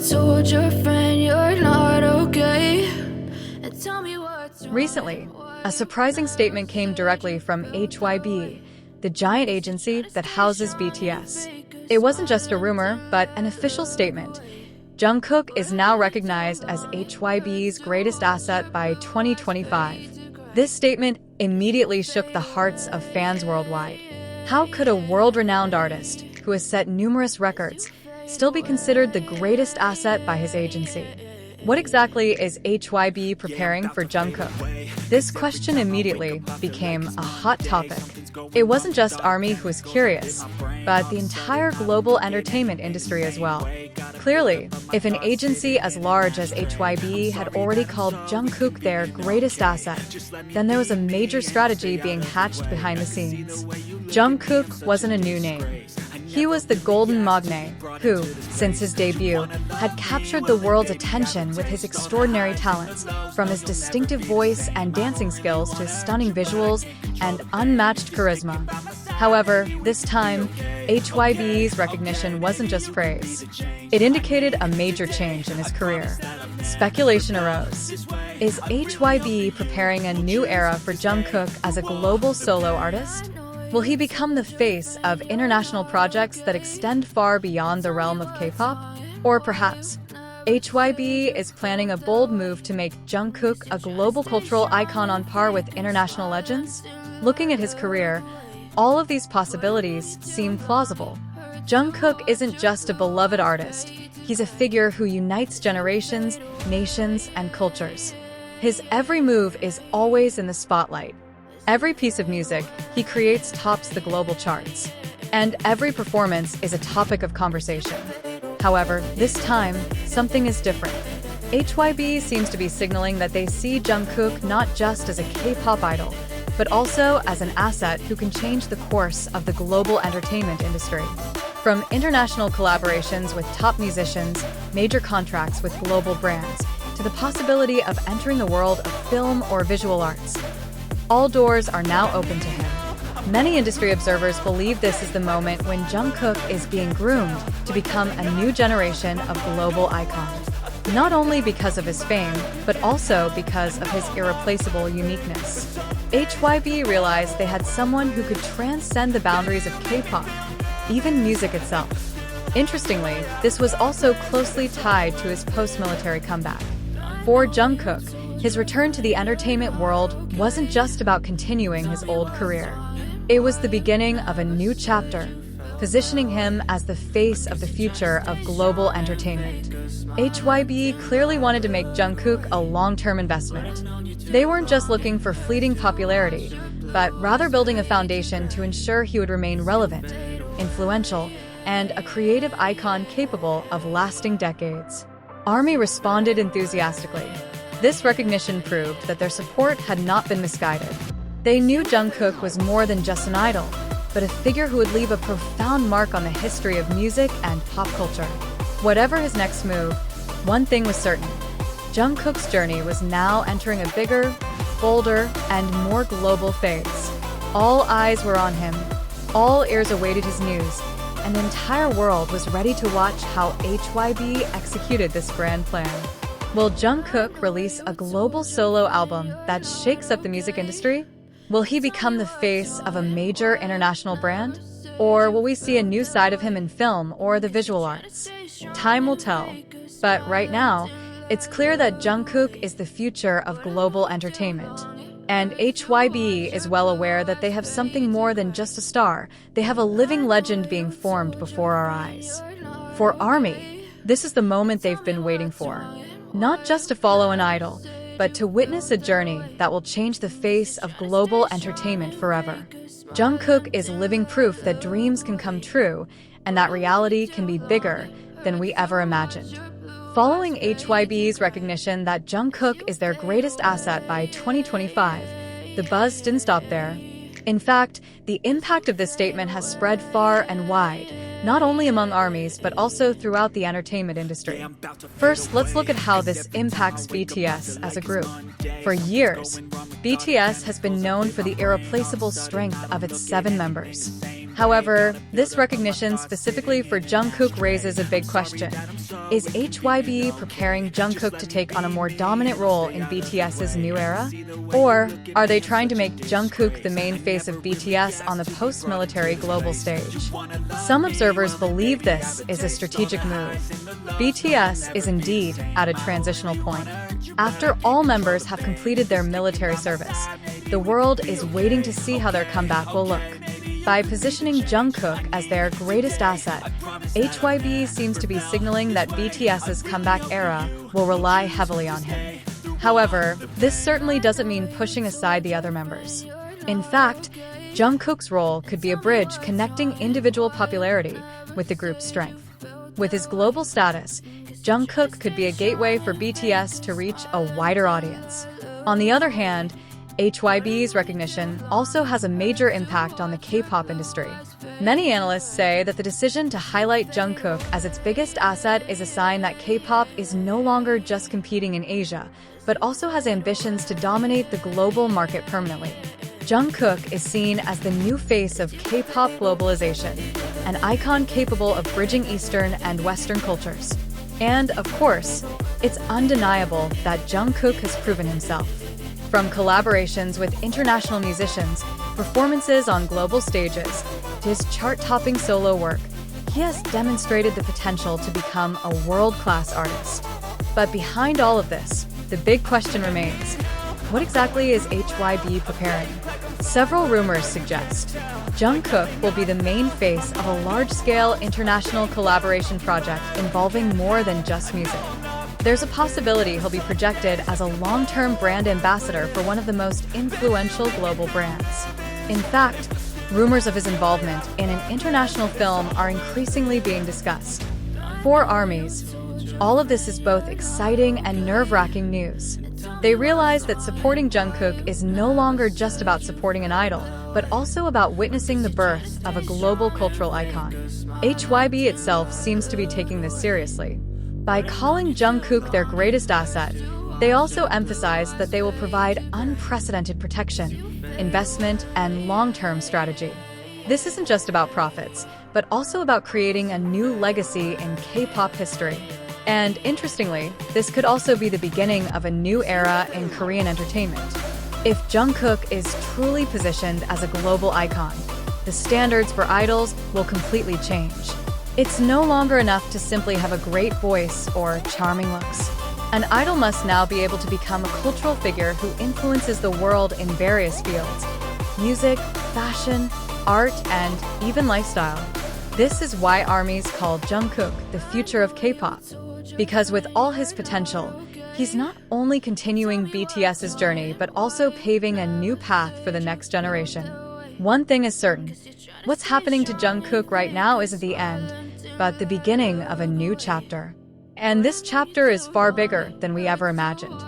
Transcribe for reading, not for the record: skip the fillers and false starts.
told your friend you're not okay? And tell me what's wrong. Recently, a surprising statement came directly from HYBE, the giant agency that houses BTS. It wasn't just a rumor, but an official statement. Jungkook is now recognized as HYBE's greatest asset by 2025. This statement immediately shook the hearts of fans worldwide. How could a world-renowned artist, who has set numerous records, still be considered the greatest asset by his agency? What exactly is HYBE preparing for Jungkook? This question immediately became a hot topic. It wasn't just ARMY who was curious, but the entire global entertainment industry as well. Clearly, if an agency as large as HYBE had already called Jungkook their greatest asset, then there was a major strategy being hatched behind the scenes. Jungkook wasn't a new name. He was the golden magne who, since his debut, had captured the world's attention with his extraordinary talents, from his distinctive voice and dancing skills to his stunning visuals and unmatched charisma. However, this time, HYBE's recognition wasn't just praise. It indicated a major change in his career. Speculation arose. Is HYBE preparing a new era for Jungkook as a global solo artist? Will he become the face of international projects that extend far beyond the realm of K-pop? Or perhaps, HYBE is planning a bold move to make Jungkook a global cultural icon on par with international legends? Looking at his career, all of these possibilities seem plausible. Jungkook isn't just a beloved artist. He's a figure who unites generations, nations, and cultures. His every move is always in the spotlight. Every piece of music he creates tops the global charts, and every performance is a topic of conversation. However, this time, something is different. HYBE seems to be signaling that they see Jungkook not just as a K-pop idol, but also as an asset who can change the course of the global entertainment industry. From international collaborations with top musicians, major contracts with global brands, to the possibility of entering the world of film or visual arts, all doors are now open to him. Many industry observers believe this is the moment when Jungkook is being groomed to become a new generation of global icon. Not only because of his fame, but also because of his irreplaceable uniqueness. HYBE realized they had someone who could transcend the boundaries of K-pop, even music itself. Interestingly, this was also closely tied to his post-military comeback. For Jungkook, his return to the entertainment world wasn't just about continuing his old career. It was the beginning of a new chapter, positioning him as the face of the future of global entertainment. HYBE clearly wanted to make Jungkook a long-term investment. They weren't just looking for fleeting popularity, but rather building a foundation to ensure he would remain relevant, influential, and a creative icon capable of lasting decades. ARMY responded enthusiastically. This recognition proved that their support had not been misguided. They knew Jungkook was more than just an idol, but a figure who would leave a profound mark on the history of music and pop culture. Whatever his next move, one thing was certain. Jungkook's journey was now entering a bigger, bolder, and more global phase. All eyes were on him, all ears awaited his news, and the entire world was ready to watch how HYBE executed this grand plan. Will Jungkook release a global solo album that shakes up the music industry? Will he become the face of a major international brand? Or will we see a new side of him in film or the visual arts? Time will tell. But right now, it's clear that Jungkook is the future of global entertainment. And HYBE is well aware that they have something more than just a star. They have a living legend being formed before our eyes. For ARMY, this is the moment they've been waiting for. Not just to follow an idol, but to witness a journey that will change the face of global entertainment forever. Jungkook is living proof that dreams can come true and that reality can be bigger than we ever imagined. Following HYBE's recognition that Jungkook is their greatest asset by 2025, the buzz didn't stop there. In fact, the impact of this statement has spread far and wide, not only among ARMYs, but also throughout the entertainment industry. First, let's look at how this impacts BTS as a group. For years, BTS has been known for the irreplaceable strength of its 7 members. However, this recognition specifically for Jungkook raises a big question. Is HYBE preparing Jungkook to take on a more dominant role in BTS's new era? Or are they trying to make Jungkook the main face of BTS on the post-military global stage? Some observers believe this is a strategic move. BTS is indeed at a transitional point. After all members have completed their military service, the world is waiting to see how their comeback will look. By positioning Jungkook as their greatest asset, HYBE seems to be signaling that BTS's comeback era will rely heavily on him. However, this certainly doesn't mean pushing aside the other members. In fact, Jungkook's role could be a bridge connecting individual popularity with the group's strength. With his global status, Jungkook could be a gateway for BTS to reach a wider audience. On the other hand, HYBE's recognition also has a major impact on the K-pop industry. Many analysts say that the decision to highlight Jungkook as its biggest asset is a sign that K-pop is no longer just competing in Asia, but also has ambitions to dominate the global market permanently. Jungkook is seen as the new face of K-pop globalization, an icon capable of bridging Eastern and Western cultures. And, of course, it's undeniable that Jungkook has proven himself. From collaborations with international musicians, performances on global stages, to his chart-topping solo work, he has demonstrated the potential to become a world-class artist. But behind all of this, the big question remains: what exactly is HYBE preparing? Several rumors suggest Jungkook will be the main face of a large-scale international collaboration project involving more than just music. There's a possibility he'll be projected as a long-term brand ambassador for one of the most influential global brands. In fact, rumors of his involvement in an international film are increasingly being discussed. For ARMYs, all of this is both exciting and nerve-wracking news. They realize that supporting Jungkook is no longer just about supporting an idol, but also about witnessing the birth of a global cultural icon. HYBE itself seems to be taking this seriously. By calling Jungkook their greatest asset, they also emphasize that they will provide unprecedented protection, investment, and long-term strategy. This isn't just about profits, but also about creating a new legacy in K-pop history. And interestingly, this could also be the beginning of a new era in Korean entertainment. If Jungkook is truly positioned as a global icon, the standards for idols will completely change. It's no longer enough to simply have a great voice or charming looks. An idol must now be able to become a cultural figure who influences the world in various fields: music, fashion, art, and even lifestyle. This is why ARMYs call Jungkook the future of K-pop. Because with all his potential, he's not only continuing BTS's journey, but also paving a new path for the next generation. One thing is certain: what's happening to Jungkook right now isn't the end, but the beginning of a new chapter. And this chapter is far bigger than we ever imagined.